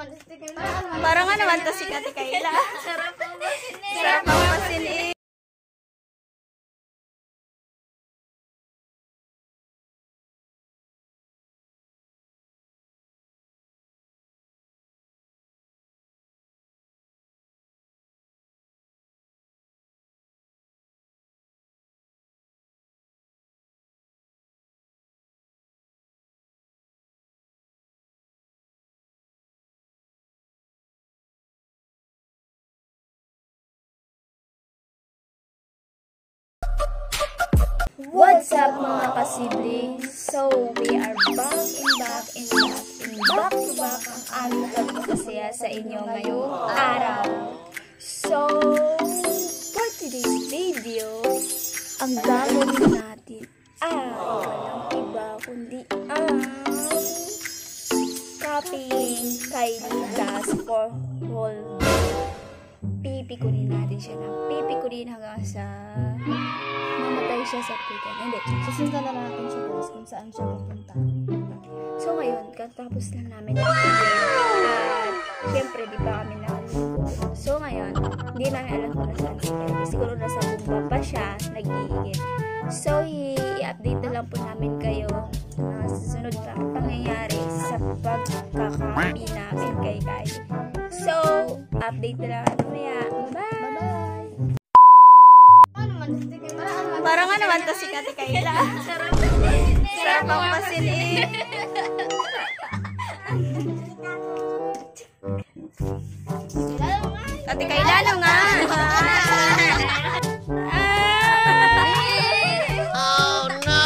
Parang nga naman to si Kati Kayla. Sarap ang pasinin. What's up mga ka-siblings? So, we are back to back ang aming pagpapasaya sa inyo ngayong araw. So, for today's video, ang gagawin natin ay walang iba kundi ang copying kay Lidas for whole day. Pipikunin natin siya ng pipikunin hanggang sa mamatay siya sa pikan. Hindi, susundan na natin siya guys kung saan siya pupunta. So ngayon, katapos lang namin ang video. At syempre, di pa kami nakaligo. So ngayon, hindi namin alam kung nasaan si Kelly. Siguro nasa bumba pa siya, nag-iigit. So, i-update na lang po namin kayo na susunod pa pangyayari sa pagkakapi namin kay Kylie. So, update na lang mamaya. Bye-bye! Parang nga naman to si Kati Kayla. Sarap ang pasinin. Kati Kayla na nga. Oh no!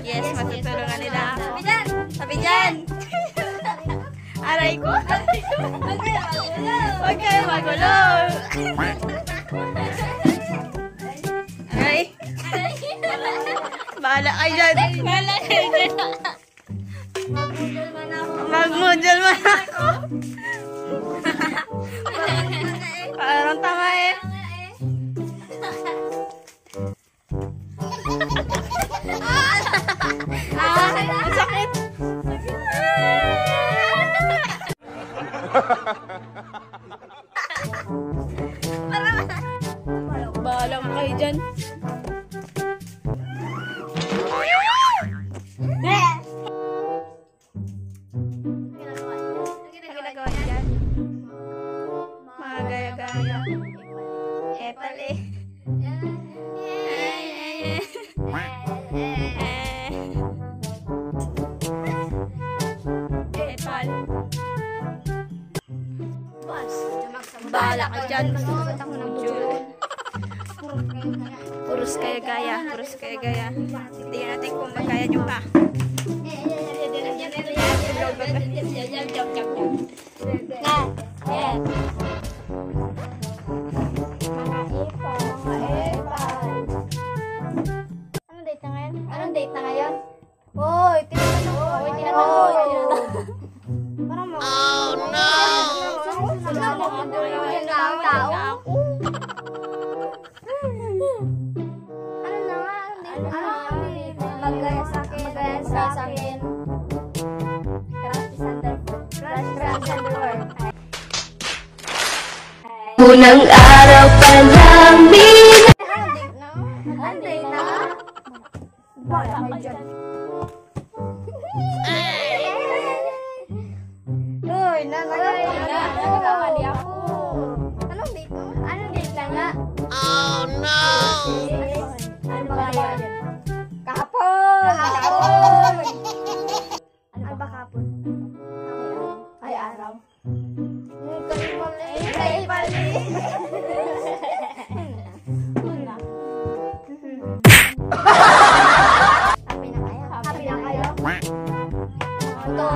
Yes, matutulungan nila. Sabi dyan! Aray ko! Huwag kayo magulo! Ay! Bahala kayo dyan! Mag-module man ako! Parang tama eh! Ang sakit! Bahala mo kayo dyan! Mga gaya-gaya. Pali. Bahala ka dyan. Puros kaya-gaya. Tingnan natin kung magkaya nyo pa. Anong date na ngayon? Hoy, tinatanong ko. Oh no! Magaya sa akin. Unang araw pa namin. Anday na. Bala ka dyan. Uy, nagkamali ako. Anong date na nga? Oh no! Ano ba kaya yan? Kahapon! Ano ba kahapon? Ay, araw. Kayo pali! Happy na kayo? To.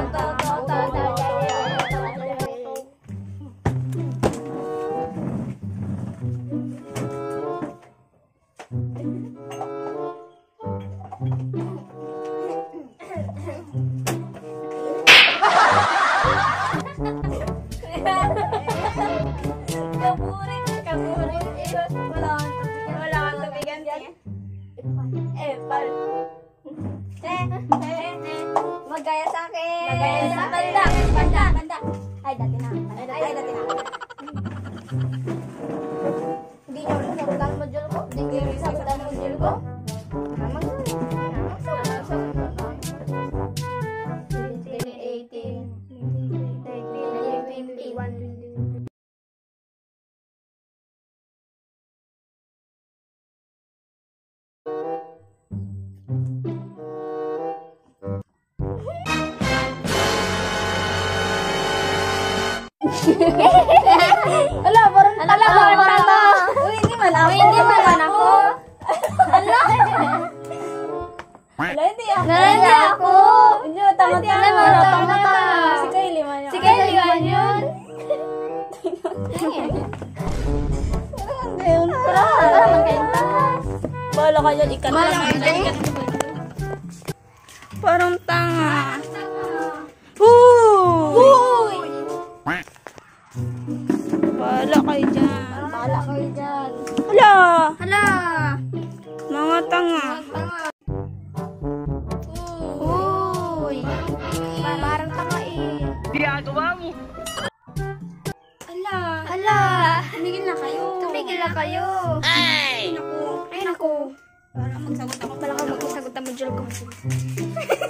Kaburin. Wala kang tubigan. Epal. Magaya sa akin. Magaya sa banda. Ay, dati na. Hindi niyo rin sagutan mo, Jul ko. Hindi niyo rin sagutan mo, Jul ko. Namang Ala, parang tala. Uy, hindi man ako. Ala, hindi ako. Hindi, tama. Si Kylie man yun. Bala ka dyan, ikat. Parang tanga. Uy! Bahala kayo dyan. Bala kayo dyan. Hala! Mga tanga. Uy! Parang tanga eh. Hala! Tumigil na kayo. Ay, naku. Parang magsagot ako. Bala ka magsagot mo, Jul ko.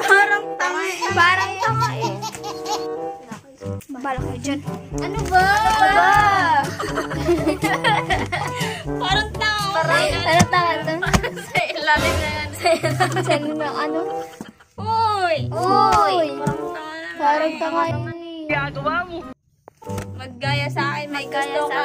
Parang tanga. eh. Bala kayo dyan. Ano ba? Parang tanga. Parang tanga to. Sa ilalim na yan. Saan mo ano? Uy! Parang tanga eh. Maggaya sa akin. May gusto ka.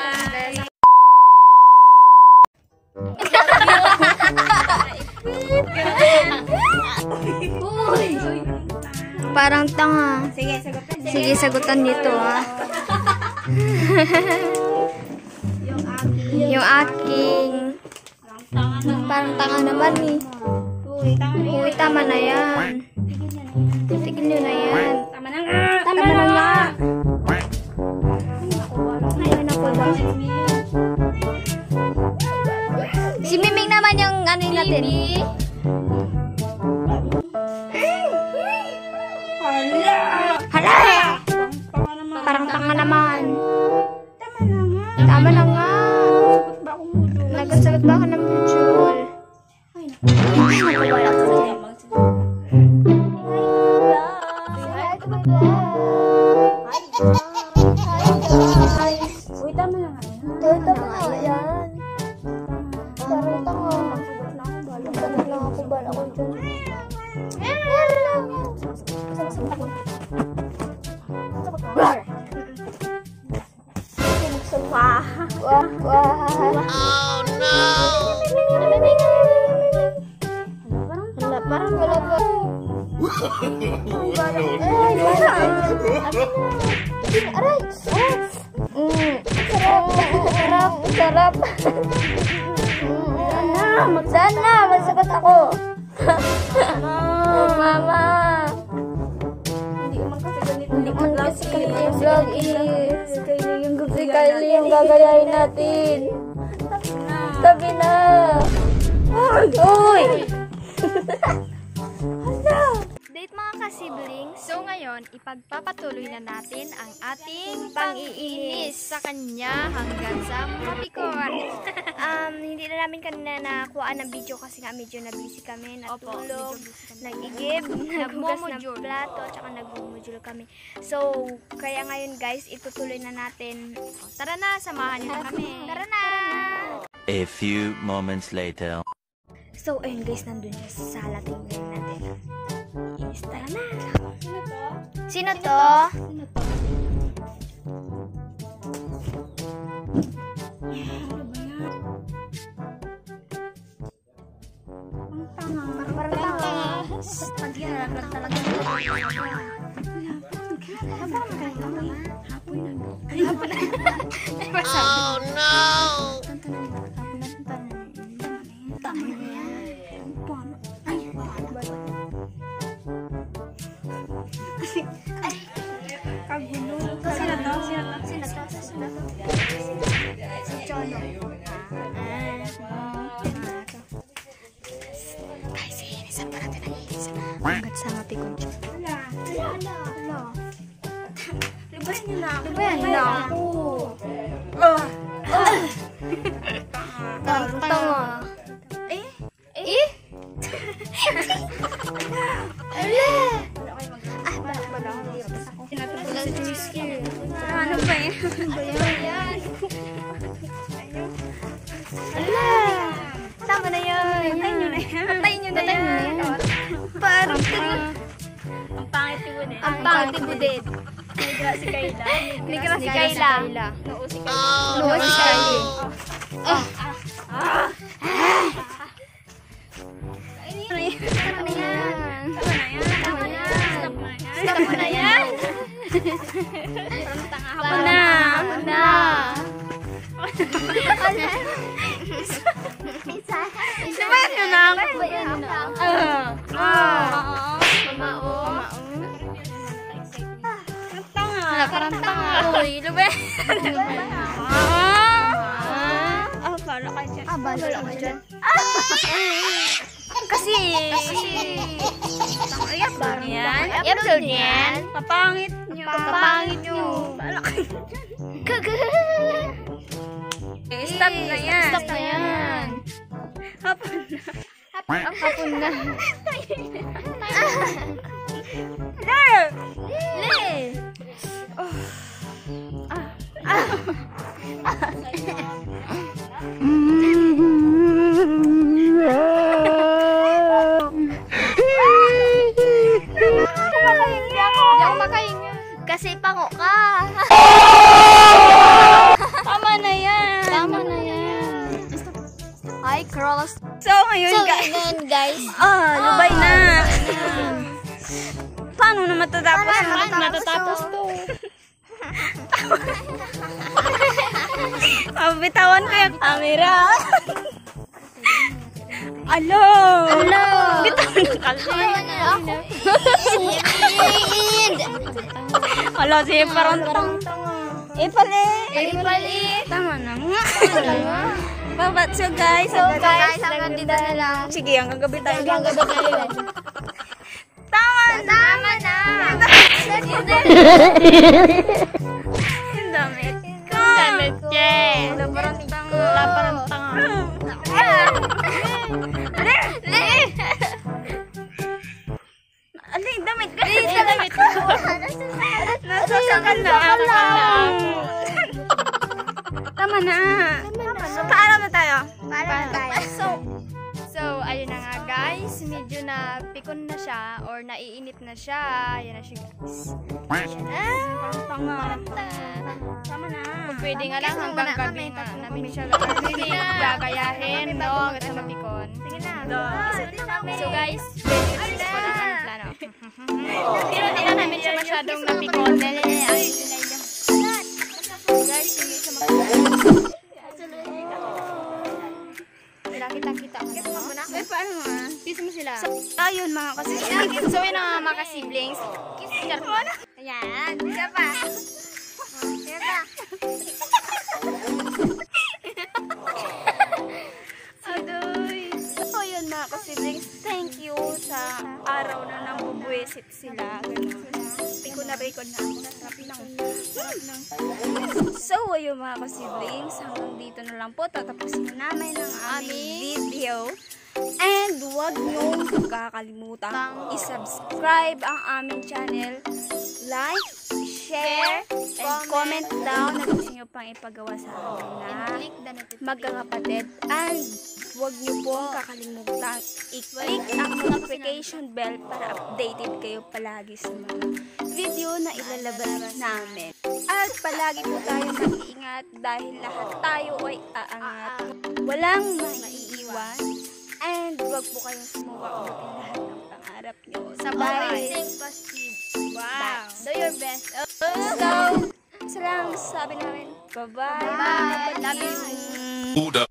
Parang tanga. Sige, sagutan niya. Sige, sagutan dito ha. Yung aking parang tanga naman eh. Uy, tama na yan. Tigil nyo na yan. Tama na nga. Tama na nga. Ayun ako lang. Si Miming naman yung ano yun natin. Hala! Tanga naman. Parang tanga naman. Tama na nga. Tama na nga. Sagot ba akong mudo? Nagsasagot ba ka ng mutual? Wala ka sa Uy, tama na nga. Tama nga yan. Parang tanga. Sagot lang ako. Bala ko dyan. Oh no! Parang wala ba? Aray! Sarap! Sana! Magsagot ako! Mama! Hindi man kasi ganito yung vlog eh. Si Kylie yung gagayahin natin. Tabi na! Uy! Date mga ka-siblings, so ngayon ipagpapatuloy na natin ang ating pang-iinis sa kanya hanggang sa mapikon. Hindi na namin kanina nakuha ng video kasi nga medyo na-busy kami, natulog, nag-igib, naghugas ng plato, tsaka nag-module kami. So, kaya ngayon guys, itutuloy na natin. Tara na, samahan niyo na kami. Tara na! A few moments later. So, ayun guys, nandun siya sa sala. Tingnan natin. Inis, tara na! Sino to? Parang tanga. Pag yan, nalaglag talaga. Oh no! Sino to? Ang pangtibudid. Negra si Kayla. Negra si Kayla. Noo si Kayla. Oh Noo si Kylie. Tama na yan. Stop mo na yan. Hapon na. Hapon na. Sabayan nyo na ako. Parang tanga. Uy, lube. Bala ka dyan. Bala ka dyan. Kasi. Ayap ba yan? Ayap ba yan? Papangit nyo. Papangit nyo. Bala ka dyan. Stop na yan. Stop na yan. Hapon na. Hapon na. Le! Hindi ako makahinga. Kasi pango ka. Tama na yan. Tama na yan. Hi, cross. So, ngayon guys. Ngayon, guys. Lubay na. Paano na matatapos? Paano matatapos to? Bitawan ko yung camera. Alo! Bitawan ko camera. Alo, sige, parang Ipali! Tama na nga. Babat, so guys, hanggang dito na lang. sige, hanggang gabi tayo. Hanggang gabi na lang. Tama na! na! Ang damit ko. Damit niya. Parang tanga. Wala parang tanga. Ano yung damit ko? Damit ko. Nasasakal na ako. Tama na. Paalam na tayo. So, ayun na nga guys, medyo na pikon na siya or naiinit na siya. Ayan na siya guys. Parang tanga. Tama na. Kung pwede nga lang hanggang gabi nga namin siya gagayahin, no? Hanggang sa mapikon. Sige na. So guys, pwede ko lang ang plano. Pero hindi na namin siya masyadong napikon. Guys, hindi siya mapikon. Kita-kita mo na. Eh, paano nga? Kiss mo sila. Ayun mga kasi. So, yun ang mga ka-siblings. Kiss mo na. Ayan. Isa pa. Adoy. So, yun mga ka-siblings. Thank you sa araw na nambubuwisit sila. Pikon na ako. Sarap ng. So, ayun mga ka-siblings. Hanggang dito na lang po. Tatapusin na namin ang aming video. And huwag niyong kakalimutan i-subscribe ang aming channel. Like, share, and comment down na gusto niyo pang ipagawa sa amin na Click the notification. magkakapatid. And huwag niyo pong kakalimutan i-click ang notification bell para updated kayo palagi sa mga video na ilalabas namin. At palagi po tayo mag-iingat dahil lahat tayo ay aangat. Walang maiiwan. And huwag po kayong sumuwa ulitin lahat ng pangarap nyo. Sa Dahil- positive. Wow. Do your best. So, isa lang sabi namin. Bye-bye. Bye. Love you. Buddha.